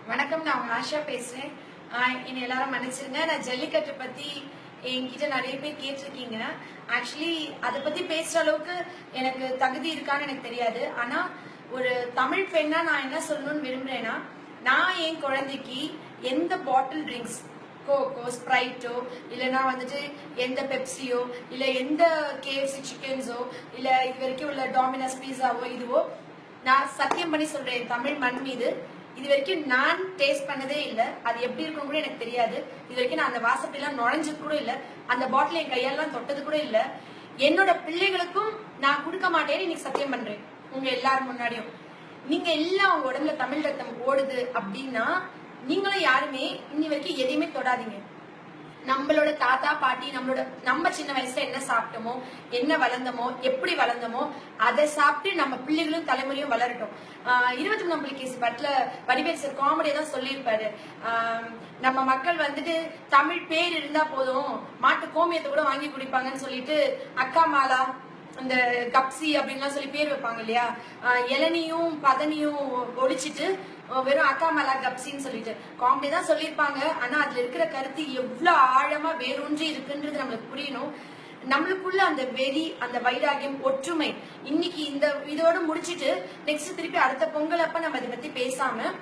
வணக்கம், நான் உங்க ஆஷா பேசுறேன். இனி எல்லாரும் மன்னிச்சிருங்க. நான் ஜல்லிக்கட்டு பத்தி என்கிட்ட நிறைய பேர் கேட்டிருக்கீங்க. ஆக்சுவலி அதை பத்தி பேசுற அளவுக்கு எனக்கு தகுதி இருக்கான்னு எனக்கு தெரியாது. ஆனா ஒரு தமிழ் பெண்ணா நான் என்ன சொல்லணும்னு விரும்புறேன்னா, நான் என் குழந்தைக்கு எந்த பாட்டில் ட்ரிங்க்ஸ், கோகோ, ஸ்ப்ரைட்டோ, இல்லைன்னா வந்துட்டு எந்த பெப்சியோ, இல்ல எந்த கேஎஃப்சி சிக்கன்ஸோ, இல்ல இது வரைக்கும் உள்ள டாமினோஸ் பீஸாவோ இதுவோ நான் சத்தியம் பண்ணி சொல்றேன் தமிழ் மண் மீது, இது வரைக்கும் நான் டேஸ்ட் பண்ணதே இல்ல. அது எப்படி இருக்கும் கூட எனக்கு தெரியாது. இது வரைக்கும் நான் அந்த வாசப்பெல்லாம் நுழைஞ்சது கூட இல்ல. அந்த பாட்டில் என் கையெல்லாம் தொட்டது கூட இல்ல. என்னோட பிள்ளைகளுக்கும் நான் கொடுக்க மாட்டேன்னு இன்னைக்கு சத்தியம் பண்றேன் உங்க எல்லாரும் முன்னாடியும். நீங்க எல்லாம் உங்க உடம்புல தமிழ் ரத்தம் ஓடுது அப்படின்னா நீங்களும் யாருமே இன்னி வரைக்கும் எதையுமே தொடாதீங்க. நம்மளோட தாத்தா பாட்டி நம்ம சின்ன வயசுல என்ன சாப்பிட்டோமோ, என்ன வளர்ந்தோமோ, எப்படி வளர்ந்தோமோ அதை சாப்பிட்டு நம்ம பிள்ளைகளும் தலைமுறையும் வளரட்டும். 23 புலிகேசி படத்துல வடிவேல் சார் காமெடியா தான் சொல்லியிருப்பாரு. நம்ம மக்கள் வந்துட்டு தமிழ் பேர் இருந்தா போதும், மாட்டு கோமியத்தை கூட வாங்கி குடிப்பாங்கன்னு சொல்லிட்டு அக்கா மாலா, இந்த கப்சி அப்படின்லாம் சொல்லி பேர் வைப்பாங்க இல்லையா, இளநியும் பதனியும் ஒழிச்சிட்டு வெறும் அக்கா மலா கப்சின்னு சொல்லிட்டு காமெடி தான் சொல்லியிருப்பாங்க. ஆனா அதுல இருக்கிற கருத்து எவ்வளவு ஆழமா வேரூன்றி இருக்குன்றது நம்மளுக்கு புரியணும். நம்மளுக்குள்ள அந்த வெறி, அந்த வைராகியம், ஒற்றுமை இன்னைக்கு இதோட முடிச்சிட்டு நெக்ஸ்ட் திருப்பி அடுத்த பொங்கல் அப்ப நம்ம இதை பத்தி பேசாம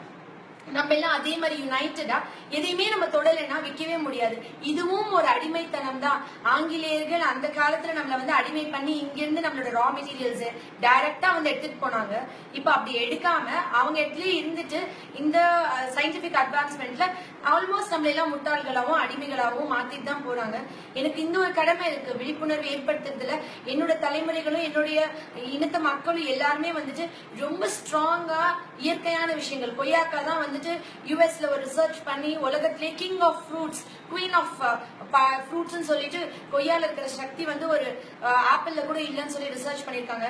நம்ம எல்லாம் அதே மாதிரி யுனைட்டடா எதையுமே நம்ம தொடலைன்னா விற்கவே முடியாது. இதுவும் ஒரு அடிமைத்தனம் தான். ஆங்கிலேயர்கள் அந்த காலத்துல நம்மள வந்து அடிமை பண்ணி இங்க இருந்து நம்மளோட ரா மெட்டீரியல்ஸ் டைரக்டா வந்து எடுத்துட்டு போனாங்க. இப்ப அப்படி எடுக்காம அவங்க இடத்துலயே இருந்துட்டு இந்த சயின்டிபிக் அட்வான்ஸ்மெண்ட்ல ஆல்மோஸ்ட் நம்மள எல்லாம் முட்டாள்களாவும் அடிமைகளாகவும் மாத்திட்டு தான் போறாங்க. எனக்கு இன்னொரு கடமை இருக்கு, விழிப்புணர்வு ஏற்படுத்துறதுல. என்னோட தலைமுறைகளும் என்னுடைய இனத்த மக்களும் எல்லாருமே வந்துட்டு ரொம்ப ஸ்ட்ராங்கா இயற்கையான விஷயங்கள், கொய்யாக்கா தான் வந்துட்டு யுஎஸ்ல ஒரு ரிசர்ச் பண்ணி உலகத்திலே king of fruits, queen of fruits சொல்லிட்டு கொய்யால இருக்கிற சக்தி வந்து ஒரு ஆப்பிள்ல கூட இல்லைன்னு சொல்லி ரிசர்ச் பண்ணிருக்காங்க.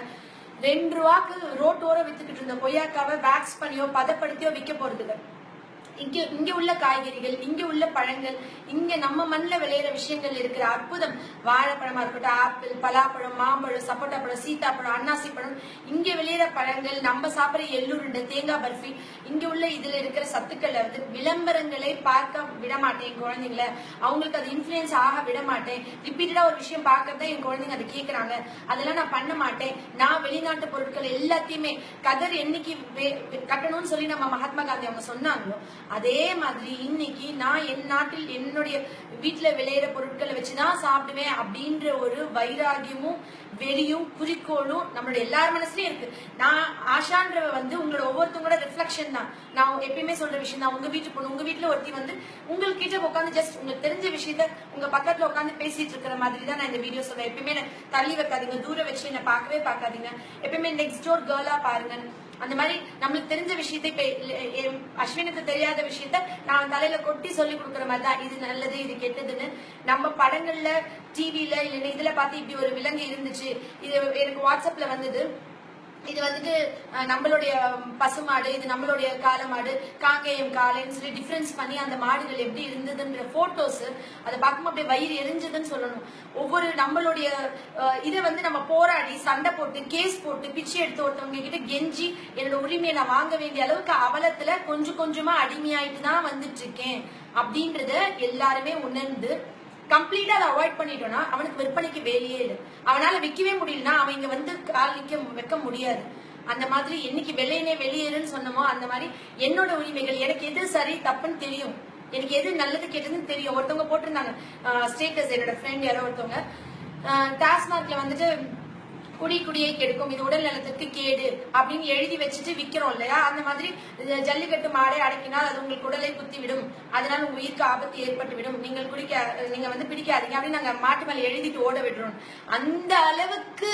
2 ரூபாய்க்கு ரோட்டோர வித்துக்கிட்டு இருந்த கொய்யாக்காவை வேக்ஸ் பண்ணியோ பதப்படுத்தியோ விற்க போறது இல்லை. இங்க உள்ள காய்கறிகள், இங்க உள்ள பழங்கள், இங்க நம்ம மண்ணில் விளையிற விஷயங்கள் இருக்கிற அற்புதம், வாழைப்பழமா இருக்கட்டும், ஆப்பிள், பலாப்பழம், மாம்பழம், சப்போட்டா பழம், சீத்தாப்பழம், அன்னாசி பழம், இங்க விளையிற பழங்கள், நம்ம சாப்பிட்ற எள்ளுருண்டை, தேங்காய் பர்ஃபி, இங்க உள்ள இதுல இருக்கிற சத்துக்களை வந்து விளம்பரங்களை பார்க்க விட மாட்டேன் என் குழந்தைங்களை. அவங்களுக்கு அது இன்ஃபுளுயன்ஸ் ஆக விட மாட்டேன். ரிப்பீட்டடா ஒரு விஷயம் பார்க்கறத என் குழந்தைங்க அதை கேட்கறாங்க, அதெல்லாம் நான் பண்ண மாட்டேன். நான் வெளிநாட்டு பொருட்கள் எல்லாத்தையுமே கதர் என்னைக்கு கட்டணும்னு சொல்லி நம்ம மகாத்மா காந்தி அவங்க சொன்னாங்களோ, அதே மாதிரி இன்னைக்கு நான் என் நாட்டில் என்னுடைய வீட்டுல விளையிற பொருட்களை வச்சுதான் சாப்பிடுவேன் அப்படின்ற ஒரு வைராகியமும் வெறியும் குறிக்கோளும் நம்மளோட எல்லார் மனசுலயும் இருக்கு. நான் ஆஷான்றவ வந்து உங்களோட ஒவ்வொருத்தவங்களோட ரிஃப்ளெக்ஷன் தான். நான் எப்பயுமே சொல்ற விஷயம் தான். உங்க வீட்டு பொண்ணு, உங்க வீட்டுல ஒருத்தி வந்து உங்ககிட்ட உட்காந்து ஜஸ்ட் உங்களுக்கு தெரிஞ்ச விஷயத்த உங்க பக்கத்துல உட்காந்து பேசிட்டு இருக்கிற மாதிரி தான் நான் இந்த வீடியோ சொல்றேன். எப்பயுமே தள்ளி வைக்காதீங்க, தூரம் வச்சு என்ன பார்க்கவே பார்க்காதீங்க. எப்பயுமே நெக்ஸ்ட் டோர் கேர்ளா பாருங்க. அந்த மாதிரி நம்மளுக்கு தெரிஞ்ச விஷயத்த, இப்ப அஸ்வினுக்கு தெரியாத விஷயத்த நான் தலையில கொட்டி சொல்லி கொடுக்குற மாதிரி தான். இது நல்லது, இது கெட்டதுன்னு நம்ம படங்கள்ல, டிவில இல்ல இதுல பார்த்து இப்படி ஒரு விலங்கு இருந்துச்சு, இது எனக்கு வாட்ஸ்அப்ல வந்தது, இது வந்துட்டு நம்மளுடைய பசுமாடு, இது நம்மளுடைய காளமாடு, காங்கேயம் காளைன்னு சொல்லி டிஃபரன்ஸ் பண்ணி அந்த மாடுகள் எப்படி இருந்ததுன்ற போட்டோஸ் அதை பார்க்கும்போது அப்படியே வயிறு எரிஞ்சதுன்னு சொல்லணும். ஒவ்வொரு நம்மளுடைய இதை வந்து நம்ம போராடி சண்டை போட்டு கேஸ் போட்டு பிச்சை எடுத்து ஒருத்தவங்க கிட்ட கெஞ்சி என்னோட உரிமையை நான் வாங்க வேண்டிய அளவுக்கு அவலத்துல கொஞ்சம் கொஞ்சமா அடிமையாயிட்டு தான் வந்துட்டு இருக்கேன் அப்படின்றத எல்லாருமே உணர்ந்து கம்ப்ளீட்டா அதை அவாய்ட் பண்ணிட்டோம்னா அவனுக்கு விற்பனைக்கு வேலையே இல்லை. அவனால விற்கவே முடியலன்னா அவன் இங்க வந்து கால் வைக்க முடியாது. அந்த மாதிரி என்னைக்கு வெளியேறுன்னு சொன்னமோ அந்த மாதிரி என்னோட உரிமைகள், எனக்கு எது சரி தப்புன்னு தெரியும், எனக்கு எது நல்லது கெட்டதுன்னு தெரியும். ஒருத்தவங்க போட்டிருந்தாங்க ஸ்டேட்டஸ், என்னோட ஃப்ரெண்ட் யாரோ ஒருத்தவங்க டாஸ்மார்க்ல வந்துட்டு குடியை கெடுக்கும், இது உடல் நலத்துக்கு கேடு அப்படின்னு எழுதி வச்சுட்டு விக்கிறோம் இல்லையா. அந்த மாதிரி ஜல்லிக்கட்டு மாடை அடக்கினால் அது உங்களுக்கு உடலை குத்தி விடும், அதனால உங்க உயிருக்கு ஆபத்து ஏற்பட்டு விடும், நீங்க வந்து பிடிக்காதீங்க அப்படின்னு நாங்க மாட்டு மேல எழுதிட்டு ஓட விடுறோம். அந்த அளவுக்கு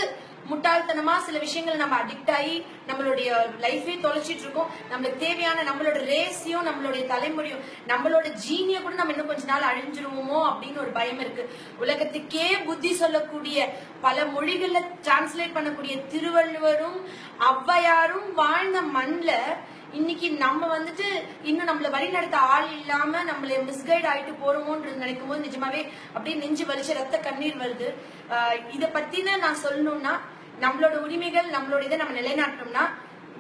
முட்டாள்தனமா சில விஷயங்கள் நம்ம அடிக்ட் ஆகி நம்மளுடைய லைஃபே தொலைச்சிட்டு இருக்கோம். நம்மளுக்கு தேவையான நம்மளோட ரேஸையும் நம்மளுடைய தலைமுறையும் நம்மளோட ஜீனிய கூட நம்ம இன்னும் கொஞ்ச நாள் அழிஞ்சிருவோமோ அப்படின்னு ஒரு பயம் இருக்கு. உலகத்துக்கே புத்தி சொல்லக்கூடிய, பல மொழிகள்ல டிரான்ஸ்லேட் பண்ணக்கூடிய திருவள்ளுவரும் ஔவையாரும் வாழ்ந்த மண்ல இன்னைக்கு நம்ம வந்துட்டு இன்னும் நம்மள வழி நடத்த ஆள் இல்லாம நம்மள மிஸ்கைட் ஆயிட்டு போறோமோன்றது நினைக்கும் போது நிஜமாவே அப்படியே நெஞ்சு வலிச்சு ரத்த கண்ணீர் வருது. இத பத்தின நான் சொல்லணும்னா, நம்மளோட உரிமைகள், நம்மளோட இதை நம்ம நிலைநாட்டணும்னா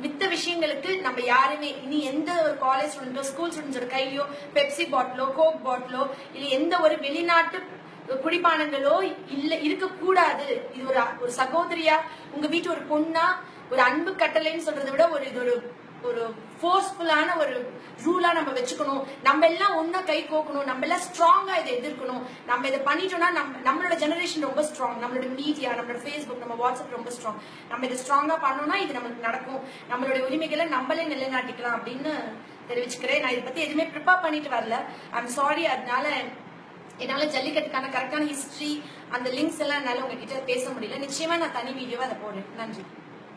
மித்த விஷயங்களுக்கு நம்ம யாருமே இனி எந்த ஒரு காலேஜ் ஸ்டூடெண்டோ ஸ்கூல் ஸ்டூடெண்ட்ஸோட கையிலயோ பெப்சி பாட்டிலோ கோக் பாட்டிலோ இல்ல எந்த ஒரு வெளிநாட்டு குடிபானங்களோ இல்ல இருக்க கூடாது. இது ஒரு சகோதரியா உங்க வீட்டு ஒரு பொண்ணா ஒரு அன்பு கட்டளைன்னு சொல்றதை விட இது ஒரு ஃபோர்ஸ்ஃபுல்லான ஒரு ரூலா நம்ம வச்சுக்கணும். நம்ம எல்லாம் ஒன்னா கை கோக்கணும். நம்ம எல்லாம் ஸ்ட்ராங்கா இதை எதிர்க்கணும். நம்ம இதை பண்ணிட்டோம்னா நம்மளோட ஜெனரேஷன் ரொம்ப ஸ்ட்ராங். நம்மளோட மீடியா, நம்மளோட ஃபேஸ்புக், நம்ம வாட்ஸ்அப் ரொம்ப ஸ்ட்ராங். நம்ம இதை ஸ்ட்ராங்கா பண்ணோம்னா இது நமக்கு நடக்கும். நம்மளோட உரிமைகளை நம்மளே நிலைநாட்டிக்கலாம் அப்படின்னு தெரிவிச்சுக்கிறேன். நான் இதை பத்தி எதுவுமே ப்ரிப்பேர் பண்ணிட்டு வரல. I'm sorry. அதனால என்னால ஜல்லிக்கட்டுக்கான கரெக்டான ஹிஸ்டரி அந்த லிங்க்ஸ் எல்லாம் என்னால உங்ககிட்ட பேச முடியல. நிச்சயமா நான் தனி வீடியோவா அதை போடுறேன். நன்றி.